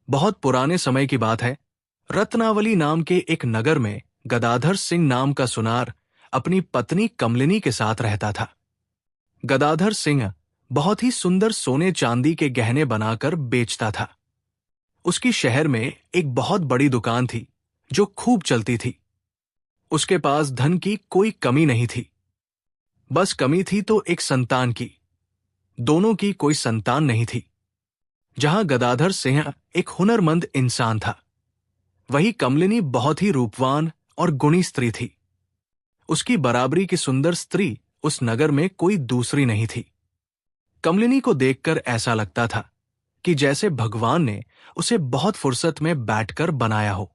बहुत पुराने समय की बात है। रत्नावली नाम के एक नगर में गदाधर सिंह नाम का सुनार अपनी पत्नी कमलिनी के साथ रहता था। गदाधर सिंह बहुत ही सुंदर सोने चांदी के गहने बनाकर बेचता था। उसकी शहर में एक बहुत बड़ी दुकान थी जो खूब चलती थी। उसके पास धन की कोई कमी नहीं थी। बस कमी थी तो एक संतान की। दोनों की कोई संतान नहीं थी। जहां गदाधर सिंह एक हुनरमंद इंसान था, वही कमलिनी बहुत ही रूपवान और गुणी स्त्री थी। उसकी बराबरी की सुंदर स्त्री उस नगर में कोई दूसरी नहीं थी। कमलिनी को देखकर ऐसा लगता था कि जैसे भगवान ने उसे बहुत फुर्सत में बैठकर बनाया हो।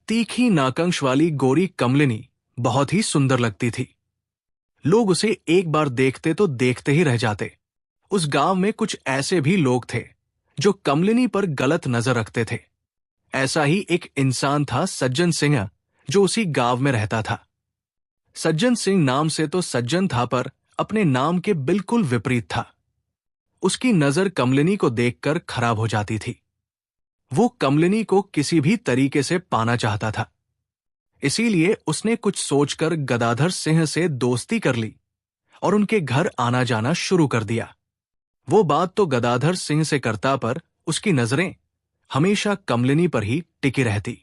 तीखी नाकंश वाली गोरी कमलिनी बहुत ही सुंदर लगती थी। लोग उसे एक बार देखते तो देखते ही रह जाते। उस गांव में कुछ ऐसे भी लोग थे जो कमलिनी पर गलत नजर रखते थे। ऐसा ही एक इंसान था सज्जन सिंह, जो उसी गांव में रहता था। सज्जन सिंह नाम से तो सज्जन था, पर अपने नाम के बिल्कुल विपरीत था। उसकी नजर कमलिनी को देखकर खराब हो जाती थी। वो कमलिनी को किसी भी तरीके से पाना चाहता था। इसीलिए उसने कुछ सोचकर गदाधर सिंह से दोस्ती कर ली और उनके घर आना जाना शुरू कर दिया। वो बात तो गदाधर सिंह से करता, पर उसकी नजरें हमेशा कमलिनी पर ही टिकी रहती।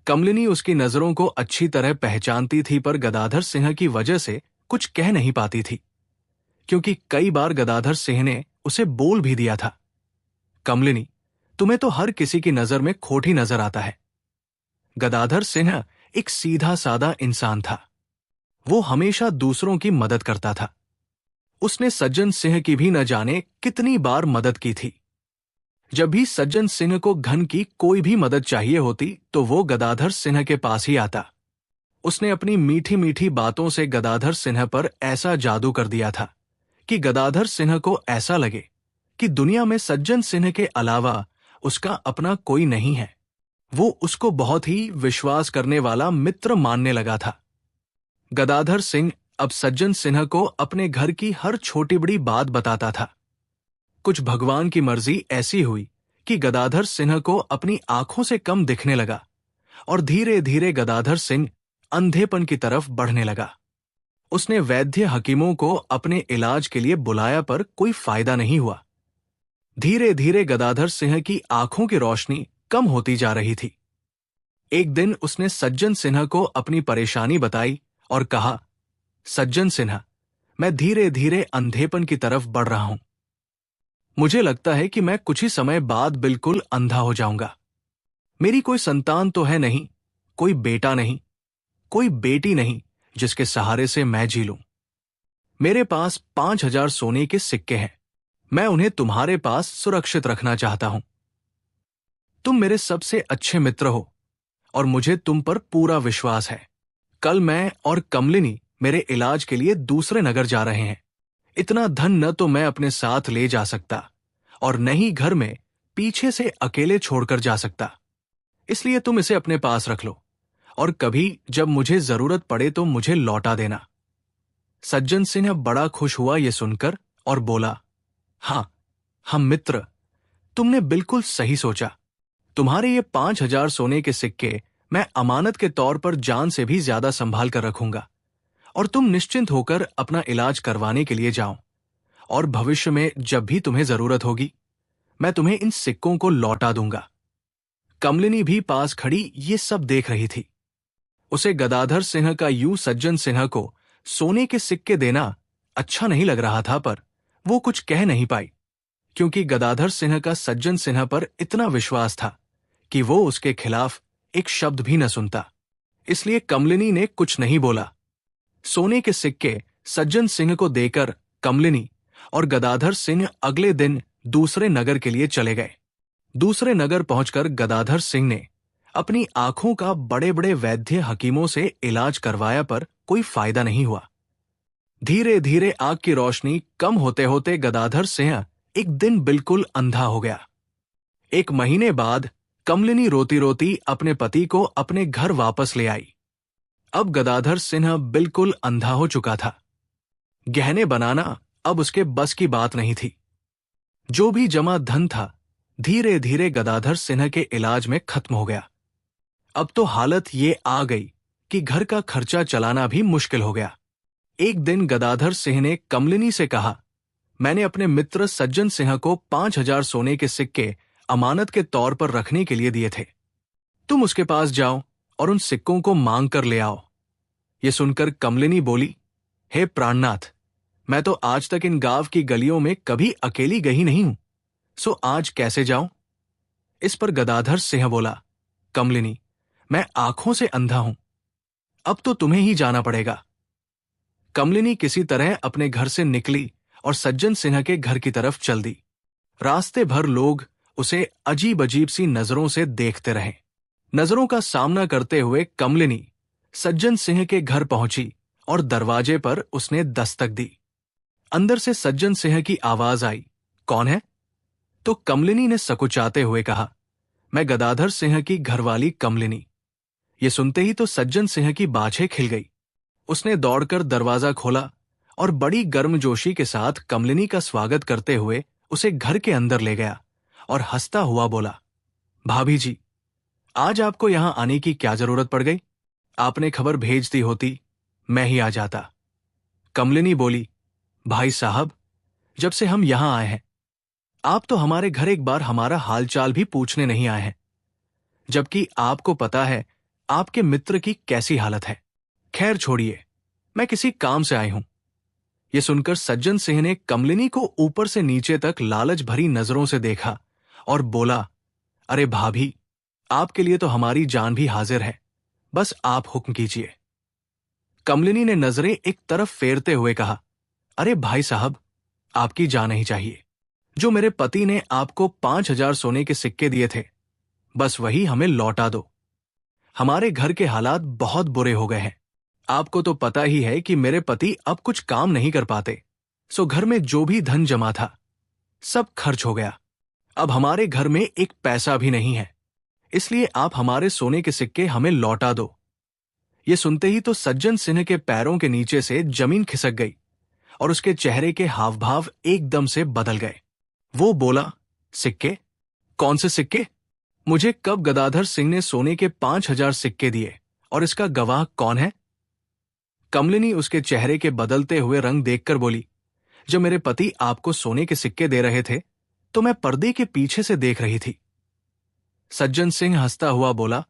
कमलिनी उसकी नजरों को अच्छी तरह पहचानती थी, पर गदाधर सिंह की वजह से कुछ कह नहीं पाती थी, क्योंकि कई बार गदाधर सिंह ने उसे बोल भी दिया था, कमलिनी, तुम्हें तो हर किसी की नजर में खोटी नजर आता है। गदाधर सिंह एक सीधा सादा इंसान था। वो हमेशा दूसरों की मदद करता था। उसने सज्जन सिंह की भी न जाने कितनी बार मदद की थी। जब भी सज्जन सिंह को धन की कोई भी मदद चाहिए होती तो वो गदाधर सिंह के पास ही आता। उसने अपनी मीठी मीठी बातों से गदाधर सिंह पर ऐसा जादू कर दिया था कि गदाधर सिंह को ऐसा लगे कि दुनिया में सज्जन सिंह के अलावा उसका अपना कोई नहीं है। वो उसको बहुत ही विश्वास करने वाला मित्र मानने लगा था। गदाधर सिंह अब सज्जन सिंह को अपने घर की हर छोटी बड़ी बात बताता था। कुछ भगवान की मर्जी ऐसी हुई कि गदाधर सिंह को अपनी आंखों से कम दिखने लगा और धीरे धीरे गदाधर सिंह अंधेपन की तरफ बढ़ने लगा। उसने वैद्य हकीमों को अपने इलाज के लिए बुलाया, पर कोई फायदा नहीं हुआ। धीरे धीरे गदाधर सिंह की आंखों की रोशनी कम होती जा रही थी। एक दिन उसने सज्जन सिन्हा को अपनी परेशानी बताई और कहा, सज्जन सिन्हा, मैं धीरे धीरे अंधेपन की तरफ बढ़ रहा हूं। मुझे लगता है कि मैं कुछ ही समय बाद बिल्कुल अंधा हो जाऊंगा। मेरी कोई संतान तो है नहीं, कोई बेटा नहीं, कोई बेटी नहीं जिसके सहारे से मैं जी लूं। मेरे पास 5,000 सोने के सिक्के हैं। मैं उन्हें तुम्हारे पास सुरक्षित रखना चाहता हूं। तुम मेरे सबसे अच्छे मित्र हो और मुझे तुम पर पूरा विश्वास है। कल मैं और कमलिनी मेरे इलाज के लिए दूसरे नगर जा रहे हैं। इतना धन न तो मैं अपने साथ ले जा सकता और न ही घर में पीछे से अकेले छोड़कर जा सकता। इसलिए तुम इसे अपने पास रख लो और कभी जब मुझे जरूरत पड़े तो मुझे लौटा देना। सज्जन सिंह बड़ा खुश हुआ ये सुनकर और बोला, हाँ, हम मित्र, तुमने बिल्कुल सही सोचा। तुम्हारे ये 5,000 सोने के सिक्के मैं अमानत के तौर पर जान से भी ज्यादा संभाल कर रखूंगा और तुम निश्चिंत होकर अपना इलाज करवाने के लिए जाओ, और भविष्य में जब भी तुम्हें जरूरत होगी मैं तुम्हें इन सिक्कों को लौटा दूंगा। कमलिनी भी पास खड़ी ये सब देख रही थी। उसे गदाधर सिंह का यूं सज्जन सिंह को सोने के सिक्के देना अच्छा नहीं लग रहा था, पर वो कुछ कह नहीं पाई, क्योंकि गदाधर सिंह का सज्जन सिंह पर इतना विश्वास था कि वो उसके खिलाफ एक शब्द भी न सुनता। इसलिए कमलिनी ने कुछ नहीं बोला। सोने के सिक्के सज्जन सिंह को देकर कमलिनी और गदाधर सिंह अगले दिन दूसरे नगर के लिए चले गए। दूसरे नगर पहुंचकर गदाधर सिंह ने अपनी आंखों का बड़े बड़े वैद्य हकीमों से इलाज करवाया, पर कोई फायदा नहीं हुआ। धीरे धीरे आंख की रोशनी कम होते होते गदाधर सिंह एक दिन बिल्कुल अंधा हो गया। एक महीने बाद कमलिनी रोती रोती अपने पति को अपने घर वापस ले आई। अब गदाधर सिंह बिल्कुल अंधा हो चुका था। गहने बनाना अब उसके बस की बात नहीं थी। जो भी जमा धन था धीरे धीरे गदाधर सिंह के इलाज में खत्म हो गया। अब तो हालत ये आ गई कि घर का खर्चा चलाना भी मुश्किल हो गया। एक दिन गदाधर सिंह ने कमलिनी से कहा, मैंने अपने मित्र सज्जन सिंह को 5,000 सोने के सिक्के अमानत के तौर पर रखने के लिए दिए थे। तुम उसके पास जाओ और उन सिक्कों को मांग कर ले आओ। ये सुनकर कमलिनी बोली, हे प्राणनाथ, मैं तो आज तक इन गांव की गलियों में कभी अकेली गई नहीं हूं, सो आज कैसे जाऊं? इस पर गदाधर सिंह बोला, कमलिनी, मैं आंखों से अंधा हूं, अब तो तुम्हें ही जाना पड़ेगा। कमलिनी किसी तरह अपने घर से निकली और सज्जन सिंह के घर की तरफ चल दी। रास्ते भर लोग उसे अजीब अजीब सी नजरों से देखते रहे। नजरों का सामना करते हुए कमलिनी सज्जन सिंह के घर पहुंची और दरवाजे पर उसने दस्तक दी। अंदर से सज्जन सिंह की आवाज आई, कौन है? तो कमलिनी ने सकुचाते हुए कहा, मैं गदाधर सिंह की घरवाली कमलिनी। ये सुनते ही तो सज्जन सिंह की बाछें खिल गई। उसने दौड़कर दरवाजा खोला और बड़ी गर्मजोशी के साथ कमलिनी का स्वागत करते हुए उसे घर के अंदर ले गया और हंसता हुआ बोला, भाभी जी, आज आपको यहां आने की क्या जरूरत पड़ गई? आपने खबर भेज दी होती, मैं ही आ जाता। कमलिनी बोली, भाई साहब, जब से हम यहां आए हैं, आप तो हमारे घर एक बार हमारा हालचाल भी पूछने नहीं आए हैं, जबकि आपको पता है आपके मित्र की कैसी हालत है। खैर छोड़िए, मैं किसी काम से आई हूं। यह सुनकर सज्जन सिंह ने कमलिनी को ऊपर से नीचे तक लालच भरी नजरों से देखा और बोला, अरे भाभी, आपके लिए तो हमारी जान भी हाजिर है, बस आप हुक्म कीजिए। कमलिनी ने नजरें एक तरफ फेरते हुए कहा, अरे भाई साहब, आपकी जान ही चाहिए। जो मेरे पति ने आपको 5,000 सोने के सिक्के दिए थे, बस वही हमें लौटा दो। हमारे घर के हालात बहुत बुरे हो गए हैं। आपको तो पता ही है कि मेरे पति अब कुछ काम नहीं कर पाते, सो घर में जो भी धन जमा था सब खर्च हो गया। अब हमारे घर में एक पैसा भी नहीं है, इसलिए आप हमारे सोने के सिक्के हमें लौटा दो। ये सुनते ही तो सज्जन सिंह के पैरों के नीचे से जमीन खिसक गई और उसके चेहरे के हाव भाव एकदम से बदल गए। वो बोला, सिक्के? कौन से सिक्के? मुझे कब गदाधर सिंह ने सोने के 5,000 सिक्के दिए और इसका गवाह कौन है? कमलिनी उसके चेहरे के बदलते हुए रंग देखकर बोली, जब मेरे पति आपको सोने के सिक्के दे रहे थे तो मैं पर्दे के पीछे से देख रही थी। सज्जन सिंह हंसता हुआ बोला,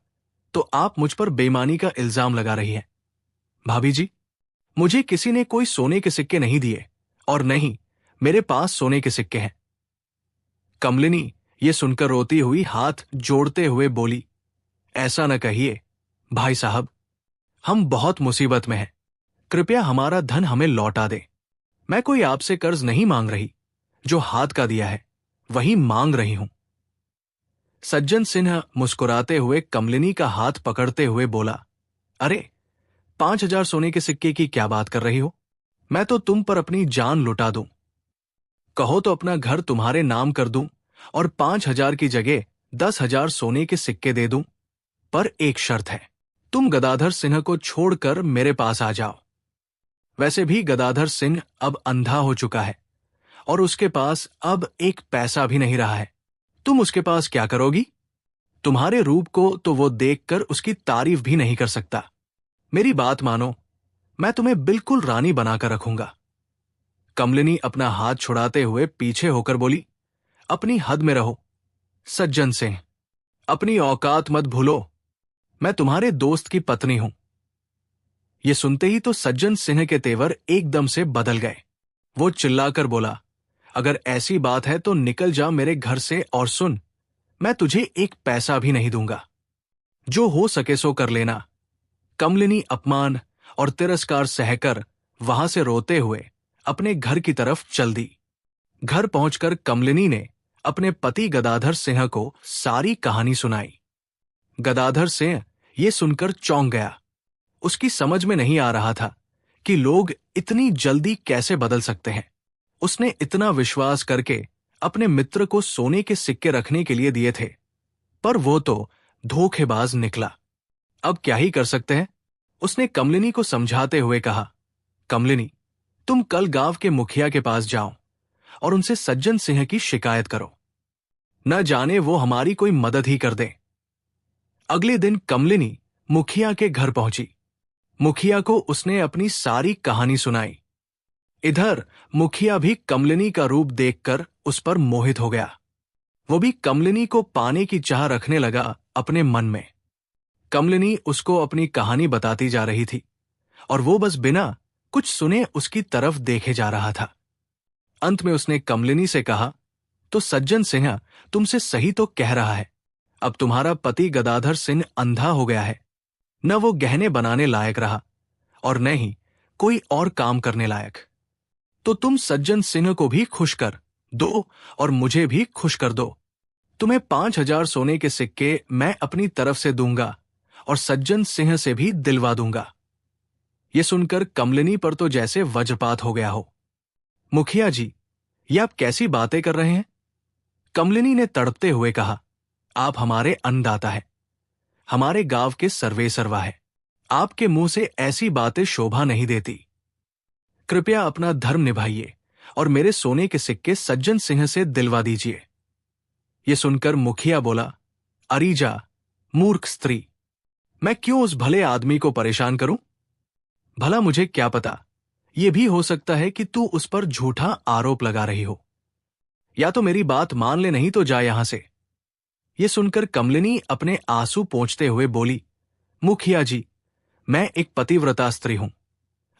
तो आप मुझ पर बेईमानी का इल्जाम लगा रही हैं। भाभी जी, मुझे किसी ने कोई सोने के सिक्के नहीं दिए और नहीं मेरे पास सोने के सिक्के हैं। कमलिनी ये सुनकर रोती हुई हाथ जोड़ते हुए बोली, ऐसा न कहिए भाई साहब, हम बहुत मुसीबत में हैं, कृपया हमारा धन हमें लौटा दे। मैं कोई आपसे कर्ज नहीं मांग रही, जो हाथ का दिया है वही मांग रही हूं। सज्जन सिंह मुस्कुराते हुए कमलिनी का हाथ पकड़ते हुए बोला, अरे 5,000 सोने के सिक्के की क्या बात कर रही हो? मैं तो तुम पर अपनी जान लुटा दूं। कहो तो अपना घर तुम्हारे नाम कर दूं और 5,000 की जगह 10,000 सोने के सिक्के दे दूं, पर एक शर्त है, तुम गदाधर सिंह को छोड़कर मेरे पास आ जाओ। वैसे भी गदाधर सिंह अब अंधा हो चुका है और उसके पास अब एक पैसा भी नहीं रहा है। तुम उसके पास क्या करोगी? तुम्हारे रूप को तो वो देखकर उसकी तारीफ भी नहीं कर सकता। मेरी बात मानो, मैं तुम्हें बिल्कुल रानी बनाकर रखूंगा। कमलिनी अपना हाथ छुड़ाते हुए पीछे होकर बोली, अपनी हद में रहो सज्जन सिंह, अपनी औकात मत भूलो, मैं तुम्हारे दोस्त की पत्नी हूं। ये सुनते ही तो सज्जन सिंह के तेवर एकदम से बदल गए। वो चिल्लाकर बोला, अगर ऐसी बात है तो निकल जा मेरे घर से और सुन, मैं तुझे एक पैसा भी नहीं दूंगा। जो हो सके सो कर लेना। कमलिनी अपमान और तिरस्कार सहकर वहां से रोते हुए अपने घर की तरफ चल दी। घर पहुंचकर कमलिनी ने अपने पति गदाधर सिंह को सारी कहानी सुनाई। गदाधर सिंह ये सुनकर चौंक गया। उसकी समझ में नहीं आ रहा था कि लोग इतनी जल्दी कैसे बदल सकते हैं। उसने इतना विश्वास करके अपने मित्र को सोने के सिक्के रखने के लिए दिए थे, पर वो तो धोखेबाज निकला। अब क्या ही कर सकते हैं? उसने कमलिनी को समझाते हुए कहा, कमलिनी, तुम कल गांव के मुखिया के पास जाओ और उनसे सज्जन सिंह की शिकायत करो। न जाने वो हमारी कोई मदद ही कर दें। अगले दिन कमलिनी मुखिया के घर पहुंची। मुखिया को उसने अपनी सारी कहानी सुनाई। इधर मुखिया भी कमलिनी का रूप देखकर उस पर मोहित हो गया। वो भी कमलिनी को पाने की चाह रखने लगा अपने मन में। कमलिनी उसको अपनी कहानी बताती जा रही थी और वो बस बिना कुछ सुने उसकी तरफ देखे जा रहा था। अंत में उसने कमलिनी से कहा, तो सज्जन सिंह तुमसे सही तो कह रहा है। अब तुम्हारा पति गदाधर सिंह अंधा हो गया है। न वो गहने बनाने लायक रहा और न ही कोई और काम करने लायक। तो तुम सज्जन सिंह को भी खुश कर दो और मुझे भी खुश कर दो। तुम्हें 5,000 सोने के सिक्के मैं अपनी तरफ से दूंगा और सज्जन सिंह से भी दिलवा दूंगा। ये सुनकर कमलिनी पर तो जैसे वज्रपात हो गया हो। मुखिया जी, ये आप कैसी बातें कर रहे हैं? कमलिनी ने तड़पते हुए कहा, आप हमारे अन्नदाता है, हमारे गांव के सर्वेसर्वा है। आपके मुंह से ऐसी बातें शोभा नहीं देती। कृपया अपना धर्म निभाइए और मेरे सोने के सिक्के सज्जन सिंह से दिलवा दीजिए। ये सुनकर मुखिया बोला, अरीजा मूर्ख स्त्री, मैं क्यों उस भले आदमी को परेशान करूं? भला मुझे क्या पता, यह भी हो सकता है कि तू उस पर झूठा आरोप लगा रही हो। या तो मेरी बात मान ले, नहीं तो जा यहां से। यह सुनकर कमलिनी अपने आंसू पोंछते हुए बोली, मुखिया जी, मैं एक पतिव्रता स्त्री हूं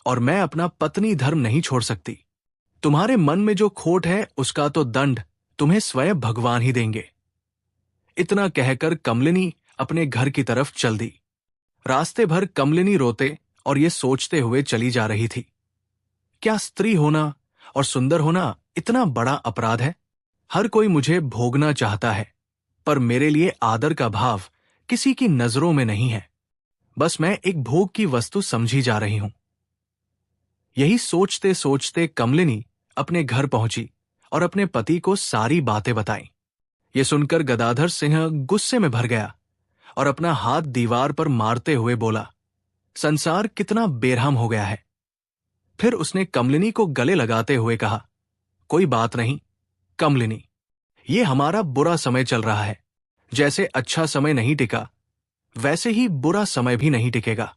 और मैं अपना पत्नी धर्म नहीं छोड़ सकती। तुम्हारे मन में जो खोट है उसका तो दंड तुम्हें स्वयं भगवान ही देंगे। इतना कहकर कमलिनी अपने घर की तरफ चल दी। रास्ते भर कमलिनी रोते और ये सोचते हुए चली जा रही थी, क्या स्त्री होना और सुंदर होना इतना बड़ा अपराध है? हर कोई मुझे भोगना चाहता है, पर मेरे लिए आदर का भाव किसी की नजरों में नहीं है। बस मैं एक भोग की वस्तु समझी जा रही हूं। यही सोचते सोचते कमलिनी अपने घर पहुंची और अपने पति को सारी बातें बताईं। ये सुनकर गदाधर सिंह गुस्से में भर गया और अपना हाथ दीवार पर मारते हुए बोला, संसार कितना बेरहम हो गया है। फिर उसने कमलिनी को गले लगाते हुए कहा, कोई बात नहीं कमलिनी, ये हमारा बुरा समय चल रहा है। जैसे अच्छा समय नहीं टिका, वैसे ही बुरा समय भी नहीं टिकेगा।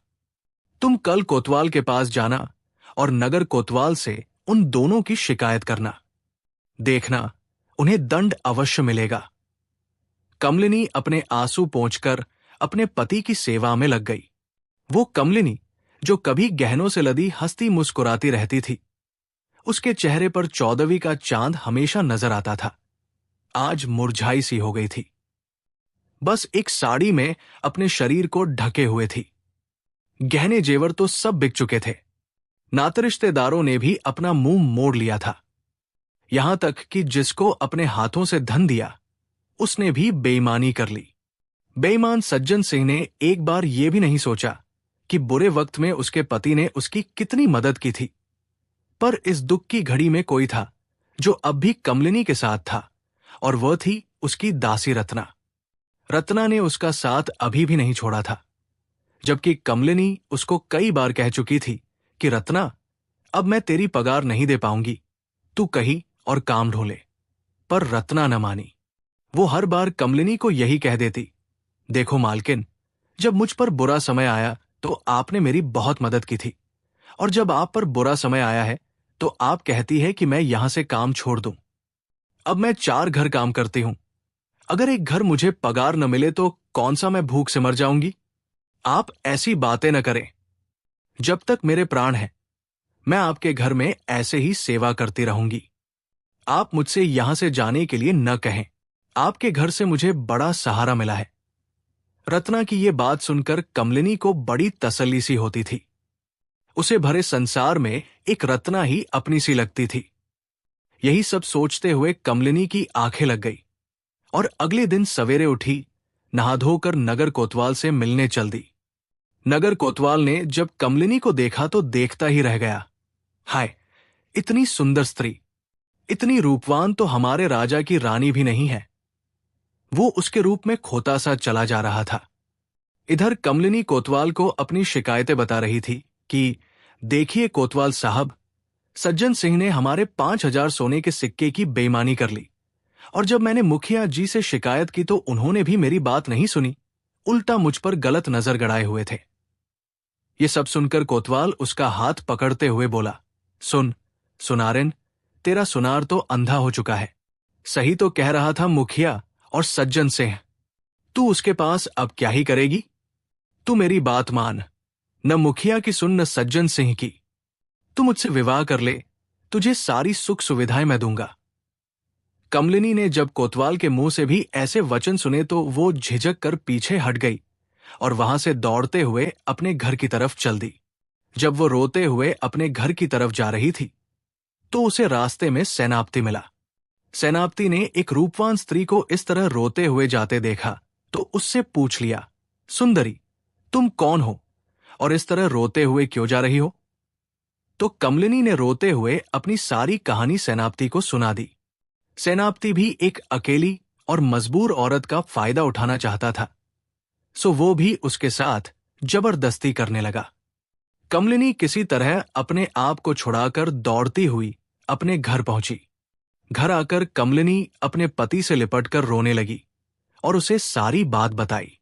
तुम कल कोतवाल के पास जाना और नगर कोतवाल से उन दोनों की शिकायत करना। देखना, उन्हें दंड अवश्य मिलेगा। कमलिनी अपने आंसू पोंछकर अपने पति की सेवा में लग गई। वो कमलिनी जो कभी गहनों से लदी हंसती मुस्कुराती रहती थी, उसके चेहरे पर 14वीं का चांद हमेशा नजर आता था, आज मुरझाई सी हो गई थी। बस एक साड़ी में अपने शरीर को ढके हुए थी। गहने जेवर तो सब बिक चुके थे। नाते रिश्तेदारों ने भी अपना मुंह मोड़ लिया था। यहां तक कि जिसको अपने हाथों से धन दिया, उसने भी बेईमानी कर ली। बेईमान सज्जन सिंह ने एक बार यह भी नहीं सोचा कि बुरे वक्त में उसके पति ने उसकी कितनी मदद की थी। पर इस दुख की घड़ी में कोई था जो अब भी कमलिनी के साथ था, और वह थी उसकी दासी रत्ना। रत्ना ने उसका साथ अभी भी नहीं छोड़ा था, जबकि कमलिनी उसको कई बार कह चुकी थी कि रत्ना, अब मैं तेरी पगार नहीं दे पाऊंगी, तू कहीं और काम ढूंढ। पर रत्ना न मानी। वो हर बार कमलिनी को यही कह देती, देखो मालकिन, जब मुझ पर बुरा समय आया तो आपने मेरी बहुत मदद की थी, और जब आप पर बुरा समय आया है तो आप कहती है कि मैं यहां से काम छोड़ दूं। अब मैं 4 घर काम करती हूं। अगर एक घर मुझे पगार न मिले तो कौन सा मैं भूख से मर जाऊंगी? आप ऐसी बातें न करें। जब तक मेरे प्राण हैं, मैं आपके घर में ऐसे ही सेवा करती रहूंगी। आप मुझसे यहां से जाने के लिए न कहें। आपके घर से मुझे बड़ा सहारा मिला है। रत्ना की ये बात सुनकर कमलिनी को बड़ी तसल्ली सी होती थी। उसे भरे संसार में एक रत्ना ही अपनी सी लगती थी। यही सब सोचते हुए कमलिनी की आंखें लग गई और अगले दिन सवेरे उठी, नहा धोकर नगर कोतवाल से मिलने चल दी। नगर कोतवाल ने जब कमलिनी को देखा तो देखता ही रह गया। हाय, इतनी सुंदर स्त्री, इतनी रूपवान तो हमारे राजा की रानी भी नहीं है। वो उसके रूप में खोता सा चला जा रहा था। इधर कमलिनी कोतवाल को अपनी शिकायतें बता रही थी कि देखिए कोतवाल साहब, सज्जन सिंह ने हमारे 5,000 सोने के सिक्के की बेईमानी कर ली और जब मैंने मुखिया जी से शिकायत की तो उन्होंने भी मेरी बात नहीं सुनी, उल्टा मुझ पर गलत नजर गड़ाए हुए थे। ये सब सुनकर कोतवाल उसका हाथ पकड़ते हुए बोला, सुन सुनारिन, तेरा सुनार तो अंधा हो चुका है। सही तो कह रहा था मुखिया और सज्जन सिंह। तू उसके पास अब क्या ही करेगी? तू मेरी बात मान, न मुखिया की सुन न सज्जन सिंह की। तू मुझसे विवाह कर ले, तुझे सारी सुख सुविधाएं मैं दूंगा। कमलिनी ने जब कोतवाल के मुंह से भी ऐसे वचन सुने तो वो झिझक कर पीछे हट गई और वहां से दौड़ते हुए अपने घर की तरफ चल दी। जब वो रोते हुए अपने घर की तरफ जा रही थी तो उसे रास्ते में सेनापति मिला। सेनापति ने एक रूपवान स्त्री को इस तरह रोते हुए जाते देखा तो उससे पूछ लिया, सुंदरी, तुम कौन हो और इस तरह रोते हुए क्यों जा रही हो? तो कमलिनी ने रोते हुए अपनी सारी कहानी सेनापति को सुना दी। सेनापति भी एक अकेली और मजबूर औरत का फायदा उठाना चाहता था, सो वो भी उसके साथ जबरदस्ती करने लगा। कमलिनी किसी तरह अपने आप को छुड़ाकर दौड़ती हुई अपने घर पहुंची। घर आकर कमलिनी अपने पति से लिपटकर रोने लगी और उसे सारी बात बताई।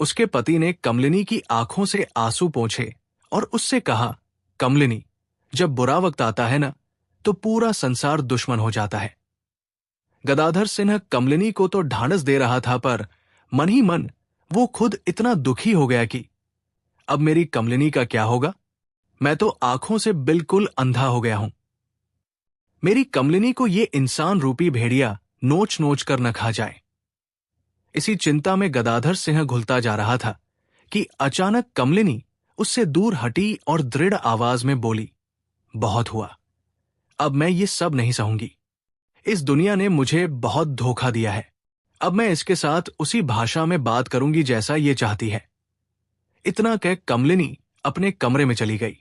उसके पति ने कमलिनी की आंखों से आंसू पोंछे और उससे कहा, कमलिनी, जब बुरा वक्त आता है ना तो पूरा संसार दुश्मन हो जाता है। गदाधर सिंह कमलिनी को तो ढांढस दे रहा था, पर मन ही मन वो खुद इतना दुखी हो गया कि अब मेरी कमलिनी का क्या होगा? मैं तो आंखों से बिल्कुल अंधा हो गया हूं। मेरी कमलिनी को ये इंसान रूपी भेड़िया नोच नोच कर न खा जाए। इसी चिंता में गदाधर सिंह घुलता जा रहा था कि अचानक कमलिनी उससे दूर हटी और दृढ़ आवाज में बोली, बहुत हुआ, अब मैं ये सब नहीं सहूंगी। इस दुनिया ने मुझे बहुत धोखा दिया है। अब मैं इसके साथ उसी भाषा में बात करूंगी जैसा ये चाहती है। इतना कह कमलिनी अपने कमरे में चली गई।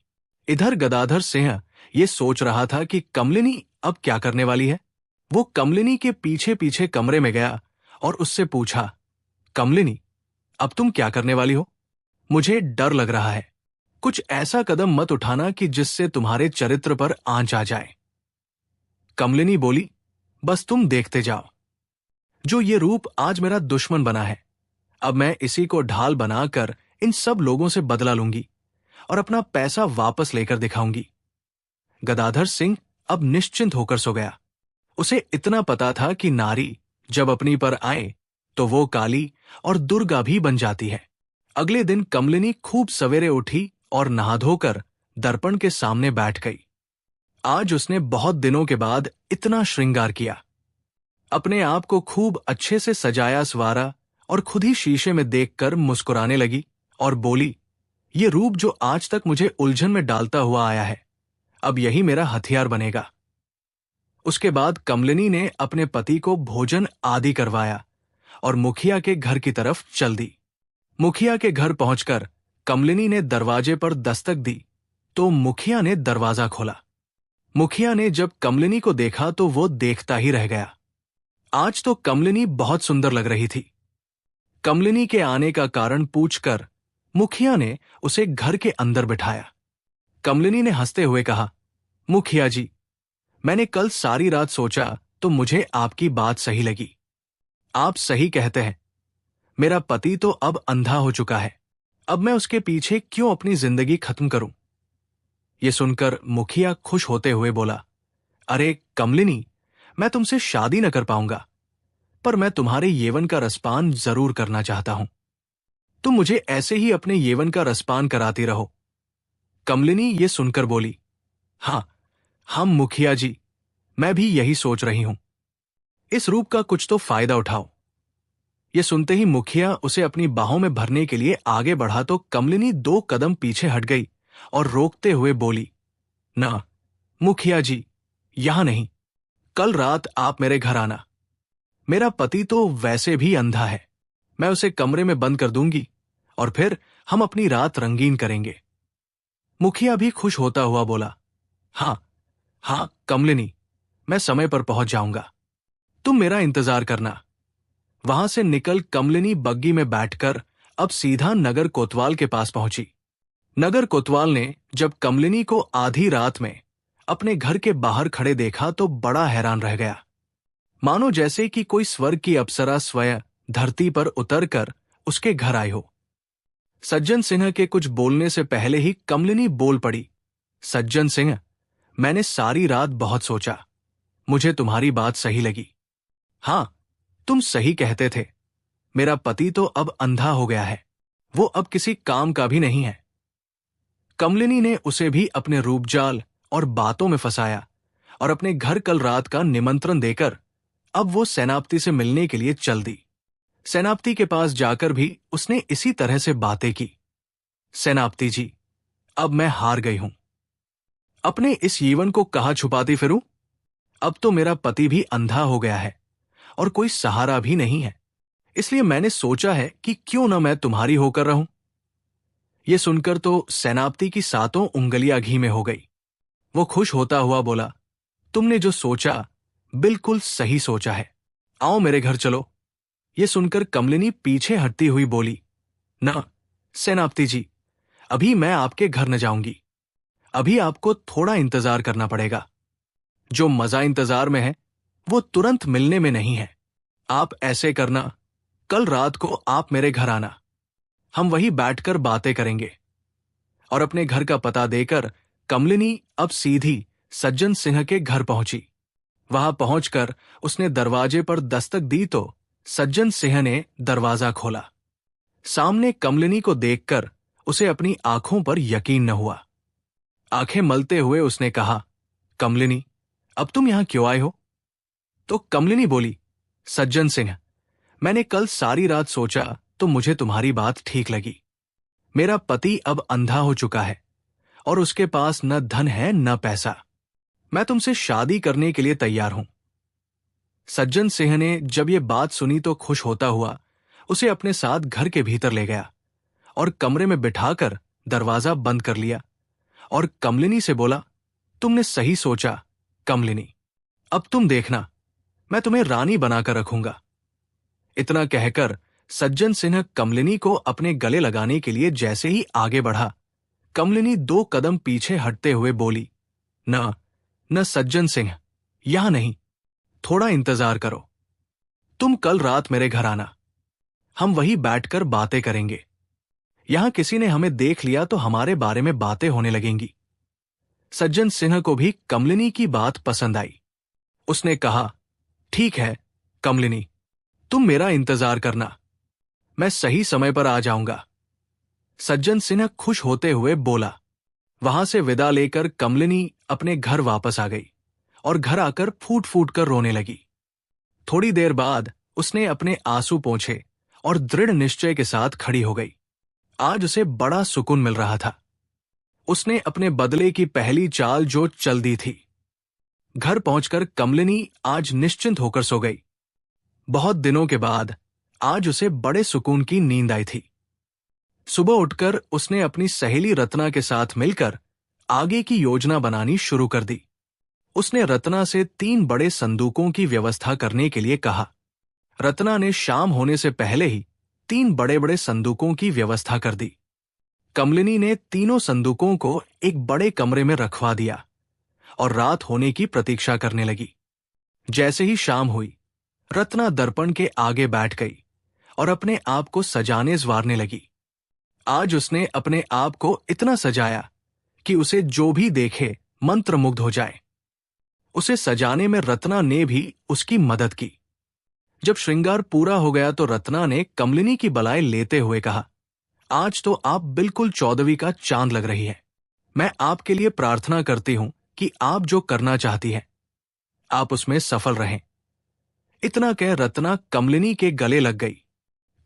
इधर गदाधर सिंह ये सोच रहा था कि कमलिनी अब क्या करने वाली है। वो कमलिनी के पीछे पीछे कमरे में गया और उससे पूछा, कमलिनी, अब तुम क्या करने वाली हो? मुझे डर लग रहा है। कुछ ऐसा कदम मत उठाना कि जिससे तुम्हारे चरित्र पर आंच आ जाए। कमलिनी बोली, बस तुम देखते जाओ। जो ये रूप आज मेरा दुश्मन बना है, अब मैं इसी को ढाल बनाकर इन सब लोगों से बदला लूंगी और अपना पैसा वापस लेकर दिखाऊंगी। गदाधर सिंह अब निश्चिंत होकर सो गया। उसे इतना पता था कि नारी जब अपनी पर आए तो वो काली और दुर्गा भी बन जाती है। अगले दिन कमलिनी खूब सवेरे उठी और नहा धोकर दर्पण के सामने बैठ गई। आज उसने बहुत दिनों के बाद इतना श्रृंगार किया। अपने आप को खूब अच्छे से सजाया संवारा और खुद ही शीशे में देखकर मुस्कुराने लगी और बोली, ये रूप जो आज तक मुझे उलझन में डालता हुआ आया है, अब यही मेरा हथियार बनेगा। उसके बाद कमलिनी ने अपने पति को भोजन आदि करवाया और मुखिया के घर की तरफ चल दी। मुखिया के घर पहुंचकर कमलिनी ने दरवाजे पर दस्तक दी तो मुखिया ने दरवाजा खोला। मुखिया ने जब कमलिनी को देखा तो वो देखता ही रह गया। आज तो कमलिनी बहुत सुंदर लग रही थी। कमलिनी के आने का कारण पूछकर मुखिया ने उसे घर के अंदर बिठाया। कमलिनी ने हंसते हुए कहा, मुखिया जी, मैंने कल सारी रात सोचा तो मुझे आपकी बात सही लगी। आप सही कहते हैं, मेरा पति तो अब अंधा हो चुका है। अब मैं उसके पीछे क्यों अपनी जिंदगी खत्म करूं? ये सुनकर मुखिया खुश होते हुए बोला, अरे कमलिनी, मैं तुमसे शादी न कर पाऊंगा, पर मैं तुम्हारे यौवन का रसपान जरूर करना चाहता हूं। तुम मुझे ऐसे ही अपने यौवन का रसपान कराती रहो। कमलिनी ये सुनकर बोली, हाँ, हम मुखिया जी, मैं भी यही सोच रही हूं। इस रूप का कुछ तो फायदा उठाओ। ये सुनते ही मुखिया उसे अपनी बाहों में भरने के लिए आगे बढ़ा तो कमलिनी 2 कदम पीछे हट गई और रोकते हुए बोली, ना मुखिया जी, यहां नहीं। कल रात आप मेरे घर आना। मेरा पति तो वैसे भी अंधा है। मैं उसे कमरे में बंद कर दूंगी और फिर हम अपनी रात रंगीन करेंगे। मुखिया भी खुश होता हुआ बोला, हाँ हाँ कमलिनी, मैं समय पर पहुंच जाऊंगा। तुम मेरा इंतजार करना। वहां से निकल कमलिनी बग्गी में बैठकर अब सीधा नगर कोतवाल के पास पहुंची। नगर कोतवाल ने जब कमलिनी को आधी रात में अपने घर के बाहर खड़े देखा तो बड़ा हैरान रह गया। मानो जैसे कि कोई स्वर्ग की अप्सरा स्वयं धरती पर उतरकर उसके घर आई हो। सज्जन सिंह के कुछ बोलने से पहले ही कमलिनी बोल पड़ी। सज्जन सिंह, मैंने सारी रात बहुत सोचा। मुझे तुम्हारी बात सही लगी। हां, तुम सही कहते थे। मेरा पति तो अब अंधा हो गया है, वो अब किसी काम का भी नहीं है। कमलिनी ने उसे भी अपने रूपजाल और बातों में फंसाया और अपने घर कल रात का निमंत्रण देकर अब वो सेनापति से मिलने के लिए चल दी। सेनापति के पास जाकर भी उसने इसी तरह से बातें की। सेनापति जी, अब मैं हार गई हूं। अपने इस जीवन को कहां छुपाती फिरूं? अब तो मेरा पति भी अंधा हो गया है और कोई सहारा भी नहीं है। इसलिए मैंने सोचा है कि क्यों न मैं तुम्हारी होकर रहूं। यह सुनकर तो सेनापति की सातों उंगलियां घी में हो गई। वो खुश होता हुआ बोला, तुमने जो सोचा बिल्कुल सही सोचा है। आओ मेरे घर चलो। ये सुनकर कमलिनी पीछे हटती हुई बोली, ना सेनापति जी, अभी मैं आपके घर न जाऊंगी। अभी आपको थोड़ा इंतजार करना पड़ेगा। जो मजा इंतजार में है वो तुरंत मिलने में नहीं है। आप ऐसे करना, कल रात को आप मेरे घर आना, हम वहीं बैठकर बातें करेंगे। और अपने घर का पता देकर कमलिनी अब सीधी सज्जन सिंह के घर पहुंची। वहां पहुंचकर उसने दरवाजे पर दस्तक दी तो सज्जन सिंह ने दरवाजा खोला। सामने कमलिनी को देखकर उसे अपनी आंखों पर यकीन न हुआ। आंखें मलते हुए उसने कहा, कमलिनी, अब तुम यहां क्यों आए हो? तो कमलिनी बोली, सज्जन सिंह, मैंने कल सारी रात सोचा तो मुझे तुम्हारी बात ठीक लगी। मेरा पति अब अंधा हो चुका है और उसके पास न धन है न पैसा। मैं तुमसे शादी करने के लिए तैयार हूं। सज्जन सिंह ने जब ये बात सुनी तो खुश होता हुआ उसे अपने साथ घर के भीतर ले गया और कमरे में बिठाकर दरवाजा बंद कर लिया और कमलिनी से बोला, तुमने सही सोचा कमलिनी, अब तुम देखना, मैं तुम्हें रानी बनाकर रखूंगा। इतना कहकर सज्जन सिंह कमलिनी को अपने गले लगाने के लिए जैसे ही आगे बढ़ा, कमलिनी 2 कदम पीछे हटते हुए बोली, न सज्जन सिंह, यहां नहीं, थोड़ा इंतजार करो। तुम कल रात मेरे घर आना, हम वहीं बैठकर बातें करेंगे। यहां किसी ने हमें देख लिया तो हमारे बारे में बातें होने लगेंगी। सज्जन सिंह को भी कमलिनी की बात पसंद आई। उसने कहा, ठीक है कमलिनी, तुम मेरा इंतजार करना, मैं सही समय पर आ जाऊंगा। सज्जन सिंह खुश होते हुए बोला। वहां से विदा लेकर कमलिनी अपने घर वापस आ गई और घर आकर फूट फूट कर रोने लगी। थोड़ी देर बाद उसने अपने आंसू पोंछे और दृढ़ निश्चय के साथ खड़ी हो गई। आज उसे बड़ा सुकून मिल रहा था। उसने अपने बदले की पहली चाल जो चल दी थी। घर पहुंचकर कमलिनी आज निश्चिंत होकर सो गई। बहुत दिनों के बाद आज उसे बड़े सुकून की नींद आई थी। सुबह उठकर उसने अपनी सहेली रत्ना के साथ मिलकर आगे की योजना बनानी शुरू कर दी। उसने रत्ना से 3 बड़े संदूकों की व्यवस्था करने के लिए कहा। रत्ना ने शाम होने से पहले ही 3 बड़े-बड़े संदूकों की व्यवस्था कर दी। कमलिनी ने तीनों संदूकों को एक बड़े कमरे में रखवा दिया और रात होने की प्रतीक्षा करने लगी। जैसे ही शाम हुई, रत्ना दर्पण के आगे बैठ गई और अपने आप को सजाने संवारने लगी। आज उसने अपने आप को इतना सजाया कि उसे जो भी देखे मंत्रमुग्ध हो जाए। उसे सजाने में रत्ना ने भी उसकी मदद की। जब श्रृंगार पूरा हो गया तो रत्ना ने कमलिनी की बलाय लेते हुए कहा, आज तो आप बिल्कुल 14वीं का चांद लग रही है। मैं आपके लिए प्रार्थना करती हूं कि आप जो करना चाहती हैं, आप उसमें सफल रहें। इतना कह रत्ना कमलिनी के गले लग गई।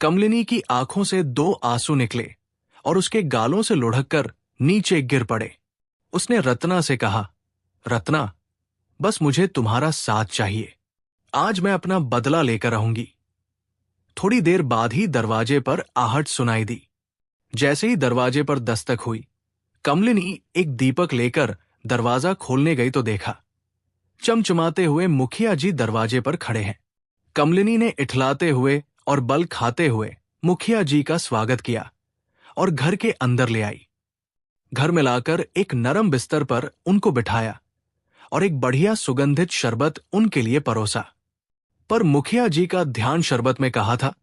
कमलिनी की आंखों से 2 आंसू निकले और उसके गालों से लुढ़ककर नीचे गिर पड़े। उसने रत्ना से कहा, रत्ना, बस मुझे तुम्हारा साथ चाहिए। आज मैं अपना बदला लेकर रहूंगी। थोड़ी देर बाद ही दरवाजे पर आहट सुनाई दी। जैसे ही दरवाजे पर दस्तक हुई, कमलिनी एक दीपक लेकर दरवाजा खोलने गई तो देखा, चमचमाते हुए मुखिया जी दरवाजे पर खड़े हैं। कमलिनी ने इठलाते हुए और बल खाते हुए मुखिया जी का स्वागत किया और घर के अंदर ले आई। घर में लाकर एक नरम बिस्तर पर उनको बिठाया और एक बढ़िया सुगंधित शरबत उनके लिए परोसा। पर मुखिया जी का ध्यान शरबत में कहा था।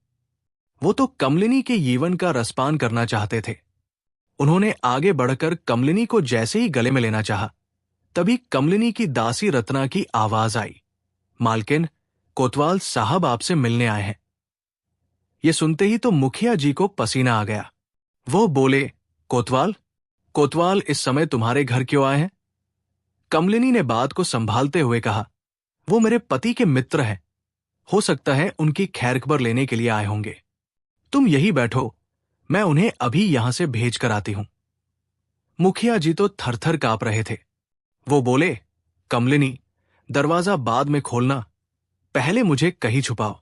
वो तो कमलिनी के यीवन का रसपान करना चाहते थे। उन्होंने आगे बढ़कर कमलिनी को जैसे ही गले में लेना चाहा, तभी कमलिनी की दासी रत्ना की आवाज आई, मालकिन, कोतवाल साहब आपसे मिलने आए हैं। ये सुनते ही तो मुखिया जी को पसीना आ गया। वो बोले, कोतवाल, कोतवाल इस समय तुम्हारे घर क्यों आए हैं? कमलिनी ने बात को संभालते हुए कहा, वो मेरे पति के मित्र हैं। हो सकता है उनकी खैरखबर लेने के लिए आए होंगे। तुम यही बैठो, मैं उन्हें अभी यहां से भेज कर आती हूं। मुखिया जी तो थरथर कांप रहे थे। वो बोले, कमलिनी, दरवाजा बाद में खोलना, पहले मुझे कहीं छुपाओ।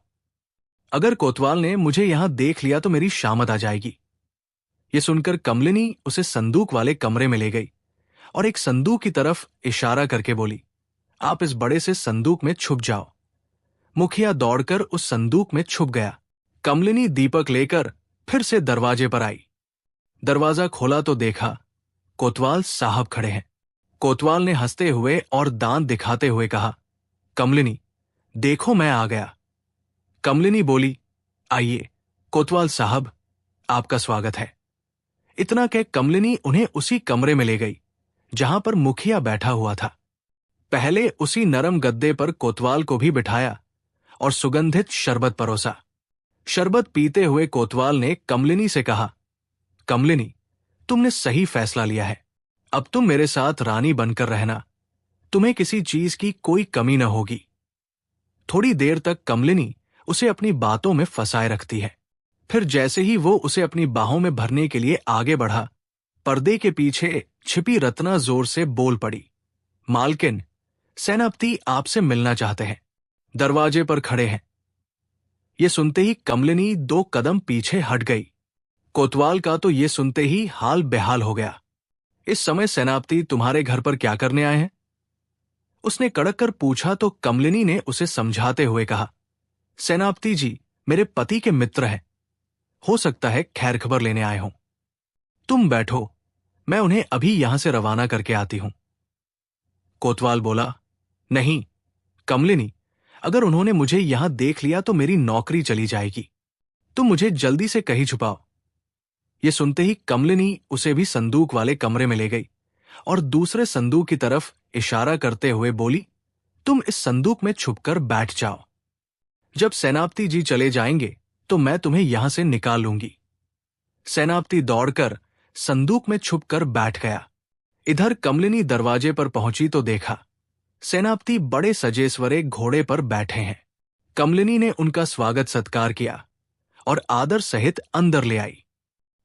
अगर कोतवाल ने मुझे यहां देख लिया तो मेरी शामत आ जाएगी। ये सुनकर कमलिनी उसे संदूक वाले कमरे में ले गई और एक संदूक की तरफ इशारा करके बोली, आप इस बड़े से संदूक में छुप जाओ। मुखिया दौड़कर उस संदूक में छुप गया। कमलिनी दीपक लेकर फिर से दरवाजे पर आई। दरवाजा खोला तो देखा कोतवाल साहब खड़े हैं। कोतवाल ने हंसते हुए और दांत दिखाते हुए कहा, कमलिनी, देखो मैं आ गया। कमलिनी बोली, आइए कोतवाल साहब, आपका स्वागत है। इतना कह कमलिनी उन्हें उसी कमरे में ले गई जहां पर मुखिया बैठा हुआ था। पहले उसी नरम गद्दे पर कोतवाल को भी बिठाया और सुगंधित शरबत परोसा। शरबत पीते हुए कोतवाल ने कमलिनी से कहा, कमलिनी, तुमने सही फैसला लिया है। अब तुम मेरे साथ रानी बनकर रहना। तुम्हें किसी चीज की कोई कमी न होगी। थोड़ी देर तक कमलिनी उसे अपनी बातों में फंसाए रखती है। फिर जैसे ही वो उसे अपनी बाहों में भरने के लिए आगे बढ़ा, पर्दे के पीछे छिपी रत्ना जोर से बोल पड़ी, मालकिन, सेनापति आपसे मिलना चाहते हैं, दरवाजे पर खड़े हैं। ये सुनते ही कमलिनी 2 कदम पीछे हट गई। कोतवाल का तो ये सुनते ही हाल बेहाल हो गया। इस समय सेनापति तुम्हारे घर पर क्या करने आए हैं? उसने कड़क कर पूछा तो कमलिनी ने उसे समझाते हुए कहा, सेनापति जी मेरे पति के मित्र हैं। हो सकता है खैर खबर लेने आए हों। तुम बैठो, मैं उन्हें अभी यहां से रवाना करके आती हूं। कोतवाल बोला, नहीं कमलिनी, अगर उन्होंने मुझे यहां देख लिया तो मेरी नौकरी चली जाएगी। तुम मुझे जल्दी से कहीं छुपाओ। ये सुनते ही कमलिनी उसे भी संदूक वाले कमरे में ले गई और दूसरे संदूक की तरफ इशारा करते हुए बोली, तुम इस संदूक में छुपकर बैठ जाओ। जब सेनापति जी चले जाएंगे तो मैं तुम्हें यहां से निकाल लूंगी। सेनापति दौड़कर संदूक में छुपकर बैठ गया। इधर कमलिनी दरवाजे पर पहुंची तो देखा सेनापति बड़े सजे सवरे घोड़े पर बैठे हैं। कमलिनी ने उनका स्वागत सत्कार किया और आदर सहित अंदर ले आई।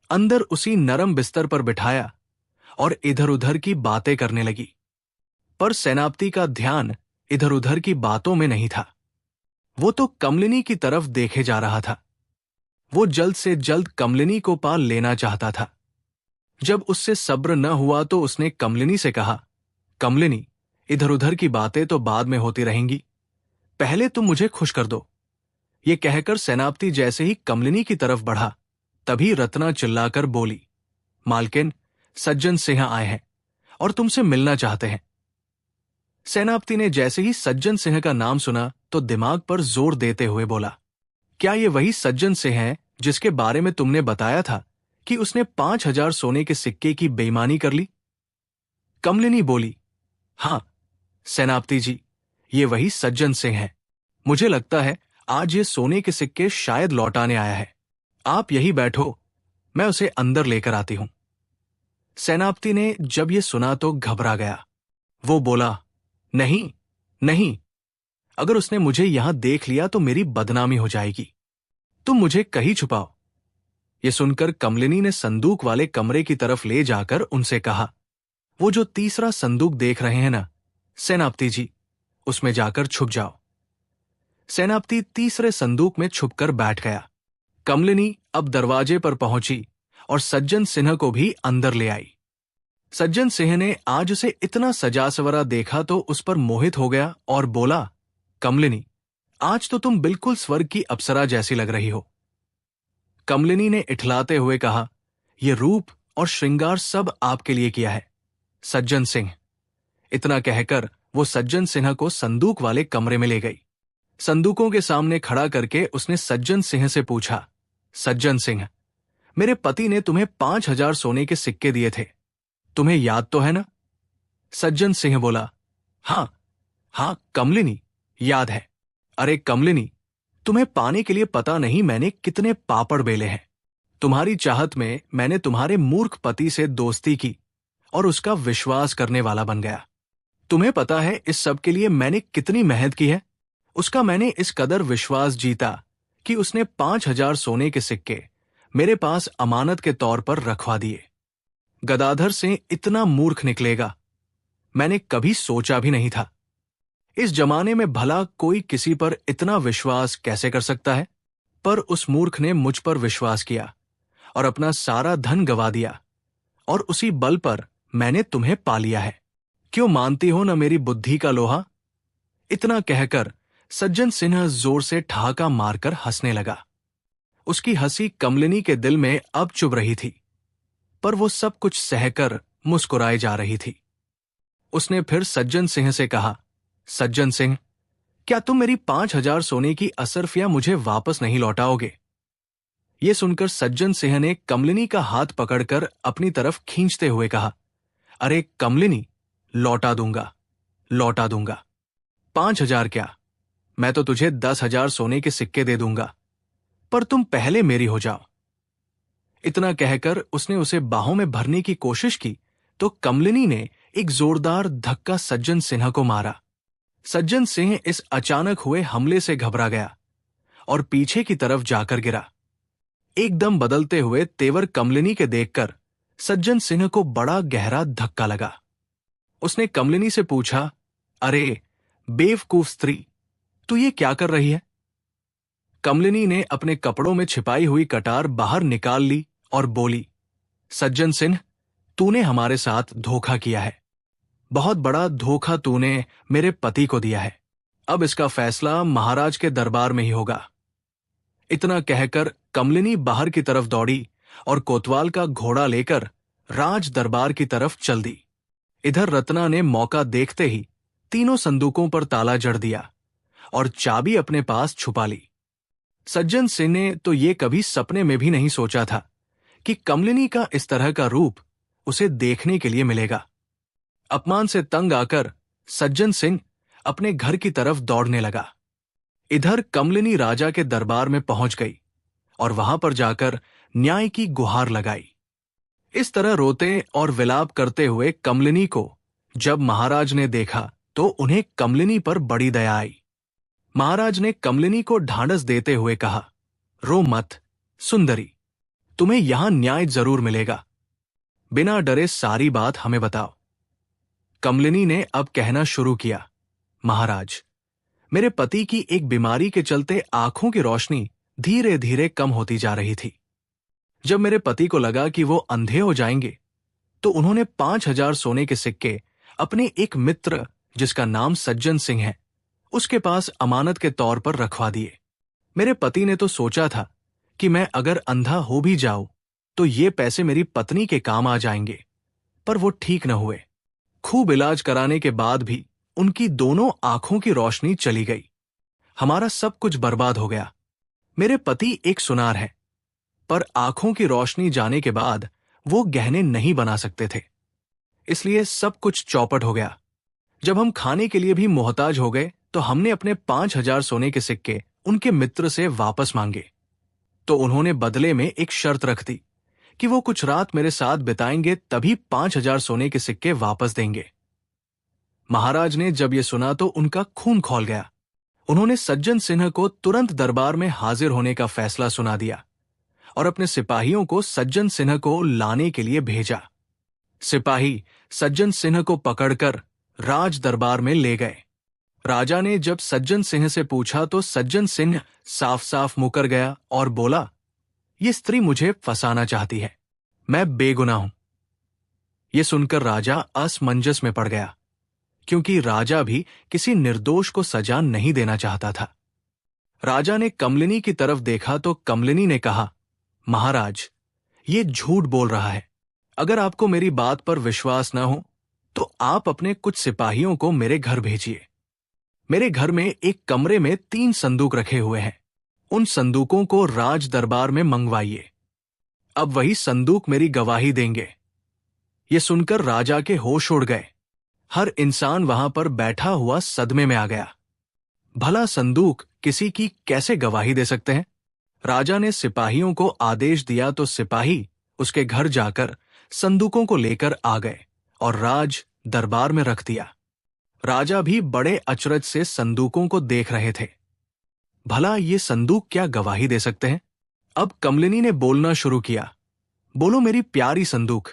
अंदर उसी नरम बिस्तर पर बिठाया और इधर उधर की बातें करने लगी। पर सेनापति का ध्यान इधर उधर की बातों में नहीं था। वो तो कमलिनी की तरफ देखे जा रहा था। वो जल्द से जल्द कमलिनी को पा लेना चाहता था। जब उससे सब्र न हुआ तो उसने कमलिनी से कहा, कमलिनी, इधर उधर की बातें तो बाद में होती रहेंगी, पहले तुम मुझे खुश कर दो। ये कहकर सेनापति जैसे ही कमलिनी की तरफ बढ़ा, तभी रत्ना चिल्लाकर बोली, मालकिन, सज्जन सिंह आए हैं और तुमसे मिलना चाहते हैं। सेनापति ने जैसे ही सज्जन सिंह का नाम सुना तो दिमाग पर जोर देते हुए बोला, क्या ये वही सज्जन सिंह है जिसके बारे में तुमने बताया था कि उसने 5,000 सोने के सिक्के की बेईमानी कर ली? कमलिनी बोली, हां सेनापति जी, ये वही सज्जन सिंह है। मुझे लगता है आज ये सोने के सिक्के शायद लौटाने आया है। आप यही बैठो, मैं उसे अंदर लेकर आती हूं। सेनापति ने जब ये सुना तो घबरा गया। वो बोला, नहीं नहीं, अगर उसने मुझे यहां देख लिया तो मेरी बदनामी हो जाएगी। तुम मुझे कहीं छुपाओ। ये सुनकर कमलिनी ने संदूक वाले कमरे की तरफ ले जाकर उनसे कहा, वो जो तीसरा संदूक देख रहे हैं ना सेनापति जी, उसमें जाकर छुप जाओ। सेनापति तीसरे संदूक में छुपकर बैठ गया। कमलिनी अब दरवाजे पर पहुंची और सज्जन सिंह को भी अंदर ले आई। सज्जन सिंह ने आज उसे इतना सजा सवरा देखा तो उस पर मोहित हो गया और बोला, कमलिनी, आज तो तुम बिल्कुल स्वर्ग की अप्सरा जैसी लग रही हो। कमलिनी ने इठलाते हुए कहा, यह रूप और श्रृंगार सब आपके लिए किया है सज्जन सिंह। इतना कहकर वो सज्जन सिन्हा को संदूक वाले कमरे में ले गई। संदूकों के सामने खड़ा करके उसने सज्जन सिंह से पूछा, सज्जन सिंह, मेरे पति ने तुम्हें 5,000 सोने के सिक्के दिए थे, तुम्हें याद तो है ना? सज्जन सिंह बोला, हाँ हाँ कमलिनी, याद है। अरे कमलिनी, तुम्हें पाने के लिए पता नहीं मैंने कितने पापड़ बेले हैं। तुम्हारी चाहत में मैंने तुम्हारे मूर्ख पति से दोस्ती की और उसका विश्वास करने वाला बन गया। तुम्हें पता है इस सब के लिए मैंने कितनी मेहनत की है। उसका मैंने इस कदर विश्वास जीता कि उसने 5,000 सोने के सिक्के मेरे पास अमानत के तौर पर रखवा दिए। गदाधर सिंह इतना मूर्ख निकलेगा मैंने कभी सोचा भी नहीं था। इस जमाने में भला कोई किसी पर इतना विश्वास कैसे कर सकता है? पर उस मूर्ख ने मुझ पर विश्वास किया और अपना सारा धन गवा दिया, और उसी बल पर मैंने तुम्हें पा लिया है। क्यों मानती हो न मेरी बुद्धि का लोहा? इतना कहकर सज्जन सिन्हा जोर से ठहाका मारकर हंसने लगा। उसकी हंसी कमलिनी के दिल में अब चुभ रही थी, पर वो सब कुछ सहकर मुस्कुराए जा रही थी। उसने फिर सज्जन सिंह से कहा, सज्जन सिंह, क्या तुम मेरी 5,000 सोने की असरफियां मुझे वापस नहीं लौटाओगे? ये सुनकर सज्जन सिंह ने कमलिनी का हाथ पकड़कर अपनी तरफ खींचते हुए कहा, अरे कमलिनी, लौटा दूंगा, लौटा दूंगा। 5,000 क्या, मैं तो तुझे 10,000 सोने के सिक्के दे दूंगा, पर तुम पहले मेरी हो जाओ। इतना कहकर उसने उसे बाहों में भरने की कोशिश की तो कमलिनी ने एक जोरदार धक्का सज्जन सिन्हा को मारा। सज्जन सिंह इस अचानक हुए हमले से घबरा गया और पीछे की तरफ जाकर गिरा। एकदम बदलते हुए तेवर कमलिनी के देखकर सज्जन सिंह को बड़ा गहरा धक्का लगा। उसने कमलिनी से पूछा, अरे बेवकूफ स्त्री, तू ये क्या कर रही है? कमलिनी ने अपने कपड़ों में छिपाई हुई कटार बाहर निकाल ली और बोली, सज्जन सिंह, तूने हमारे साथ धोखा किया है। बहुत बड़ा धोखा तूने मेरे पति को दिया है। अब इसका फैसला महाराज के दरबार में ही होगा। इतना कहकर कमलिनी बाहर की तरफ दौड़ी और कोतवाल का घोड़ा लेकर राज दरबार की तरफ चल दी। इधर रत्ना ने मौका देखते ही तीनों संदूकों पर ताला जड़ दिया और चाबी अपने पास छुपा ली। सज्जन सिंह ने तो ये कभी सपने में भी नहीं सोचा था कि कमलिनी का इस तरह का रूप उसे देखने के लिए मिलेगा। अपमान से तंग आकर सज्जन सिंह अपने घर की तरफ दौड़ने लगा। इधर कमलिनी राजा के दरबार में पहुंच गई और वहां पर जाकर न्याय की गुहार लगाई। इस तरह रोते और विलाप करते हुए कमलिनी को जब महाराज ने देखा तो उन्हें कमलिनी पर बड़ी दया आई। महाराज ने कमलिनी को ढांढस देते हुए कहा, रो मत सुंदरी, तुम्हें यहां न्याय जरूर मिलेगा। बिना डरे सारी बात हमें बताओ। कमलिनी ने अब कहना शुरू किया, महाराज, मेरे पति की एक बीमारी के चलते आंखों की रोशनी धीरे धीरे कम होती जा रही थी। जब मेरे पति को लगा कि वो अंधे हो जाएंगे तो उन्होंने 5,000 सोने के सिक्के अपने एक मित्र जिसका नाम सज्जन सिंह है उसके पास अमानत के तौर पर रखवा दिए। मेरे पति ने तो सोचा था कि मैं अगर अंधा हो भी जाऊं तो ये पैसे मेरी पत्नी के काम आ जाएंगे, पर वो ठीक न हुए। खूब इलाज कराने के बाद भी उनकी दोनों आंखों की रोशनी चली गई। हमारा सब कुछ बर्बाद हो गया। मेरे पति एक सुनार है, पर आंखों की रोशनी जाने के बाद वो गहने नहीं बना सकते थे, इसलिए सब कुछ चौपट हो गया। जब हम खाने के लिए भी मोहताज हो गए तो हमने अपने 5,000 सोने के सिक्के उनके मित्र से वापस मांगे, तो उन्होंने बदले में एक शर्त रख दी कि वो कुछ रात मेरे साथ बिताएंगे तभी 5,000 सोने के सिक्के वापस देंगे। महाराज ने जब ये सुना तो उनका खून खौल गया। उन्होंने सज्जन सिन्हा को तुरंत दरबार में हाजिर होने का फैसला सुना दिया और अपने सिपाहियों को सज्जन सिन्हा को लाने के लिए भेजा। सिपाही सज्जन सिन्हा को पकड़कर राज दरबार में ले गए। राजा ने जब सज्जन सिंह से पूछा तो सज्जन सिंह साफ साफ मुकर गया और बोला, ये स्त्री मुझे फंसाना चाहती है, मैं बेगुनाह हूं। यह सुनकर राजा असमंजस में पड़ गया, क्योंकि राजा भी किसी निर्दोष को सजा नहीं देना चाहता था। राजा ने कमलिनी की तरफ देखा तो कमलिनी ने कहा, महाराज, ये झूठ बोल रहा है। अगर आपको मेरी बात पर विश्वास न हो तो आप अपने कुछ सिपाहियों को मेरे घर भेजिए। मेरे घर में एक कमरे में 3 संदूक रखे हुए हैं। उन संदूकों को राज दरबार में मंगवाइए। अब वही संदूक मेरी गवाही देंगे। ये सुनकर राजा के होश उड़ गए। हर इंसान वहां पर बैठा हुआ सदमे में आ गया। भला संदूक किसी की कैसे गवाही दे सकते हैं? राजा ने सिपाहियों को आदेश दिया तो सिपाही उसके घर जाकर संदूकों को लेकर आ गए और राज दरबार में रख दिया। राजा भी बड़े अचरज से संदूकों को देख रहे थे। भला ये संदूक क्या गवाही दे सकते हैं? अब कमलिनी ने बोलना शुरू किया। बोलो मेरी प्यारी संदूक,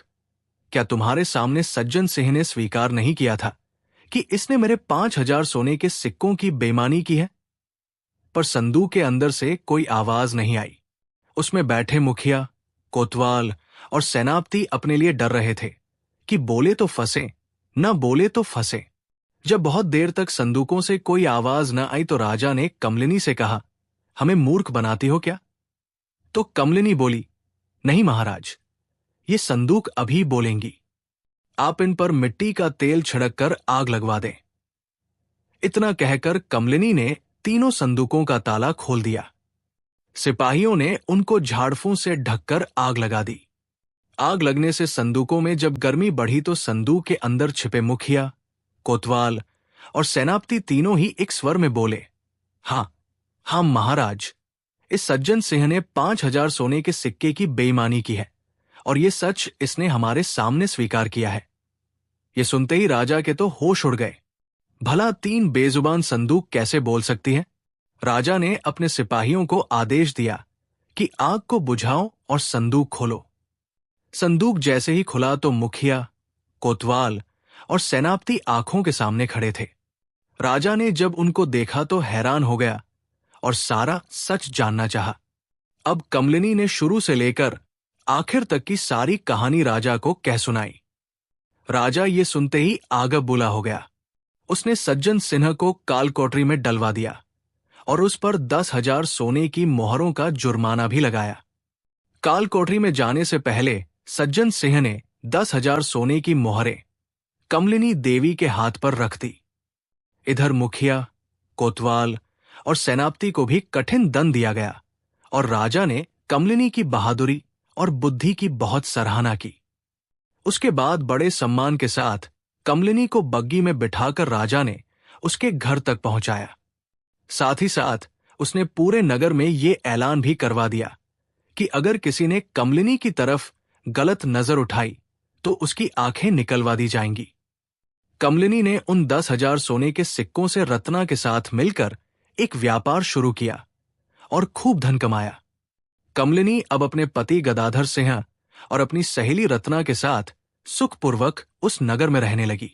क्या तुम्हारे सामने सज्जन सिंह ने स्वीकार नहीं किया था कि इसने मेरे 5,000 सोने के सिक्कों की बेईमानी की है? पर संदूक के अंदर से कोई आवाज नहीं आई। उसमें बैठे मुखिया, कोतवाल और सेनापति अपने लिए डर रहे थे कि बोले तो फंसे, न बोले तो फंसे। जब बहुत देर तक संदूकों से कोई आवाज न आई तो राजा ने कमलिनी से कहा, हमें मूर्ख बनाती हो क्या? तो कमलिनी बोली, नहीं महाराज, ये संदूक अभी बोलेंगी। आप इन पर मिट्टी का तेल छिड़ककर आग लगवा दें। इतना कहकर कमलिनी ने तीनों संदूकों का ताला खोल दिया। सिपाहियों ने उनको झाड़फूं से ढककर आग लगा दी। आग लगने से संदूकों में जब गर्मी बढ़ी तो संदूक के अंदर छिपे मुखिया, कोतवाल और सेनापति तीनों ही एक स्वर में बोले, हाँ हाँ महाराज, इस सज्जन सिंह ने 5,000 सोने के सिक्के की बेईमानी की है और ये सच इसने हमारे सामने स्वीकार किया है। ये सुनते ही राजा के तो होश उड़ गए। भला 3 बेजुबान संदूक कैसे बोल सकती है? राजा ने अपने सिपाहियों को आदेश दिया कि आग को बुझाओ और संदूक खोलो। संदूक जैसे ही खुला तो मुखिया, कोतवाल और सेनापति आंखों के सामने खड़े थे। राजा ने जब उनको देखा तो हैरान हो गया और सारा सच जानना चाहा। अब कमलिनी ने शुरू से लेकर आखिर तक की सारी कहानी राजा को कह सुनाई। राजा ये सुनते ही आगब बुला हो गया। उसने सज्जन सिन्हा को कालकोठरी में डलवा दिया और उस पर 10,000 सोने की मोहरों का जुर्माना भी लगाया। कालकोठरी में जाने से पहले सज्जन सिंह ने 10,000 सोने की मोहरें कमलिनी देवी के हाथ पर रख दी। इधर मुखिया, कोतवाल और सेनापति को भी कठिन दंड दिया गया और राजा ने कमलिनी की बहादुरी और बुद्धि की बहुत सराहना की। उसके बाद बड़े सम्मान के साथ कमलिनी को बग्गी में बिठाकर राजा ने उसके घर तक पहुंचाया। साथ ही साथ उसने पूरे नगर में ये ऐलान भी करवा दिया कि अगर किसी ने कमलिनी की तरफ गलत नजर उठाई तो उसकी आंखें निकलवा दी जाएंगी। कमलिनी ने उन 10,000 सोने के सिक्कों से रत्ना के साथ मिलकर एक व्यापार शुरू किया और खूब धन कमाया। कमलिनी अब अपने पति गदाधर सिंह और अपनी सहेली रत्ना के साथ सुखपूर्वक उस नगर में रहने लगी।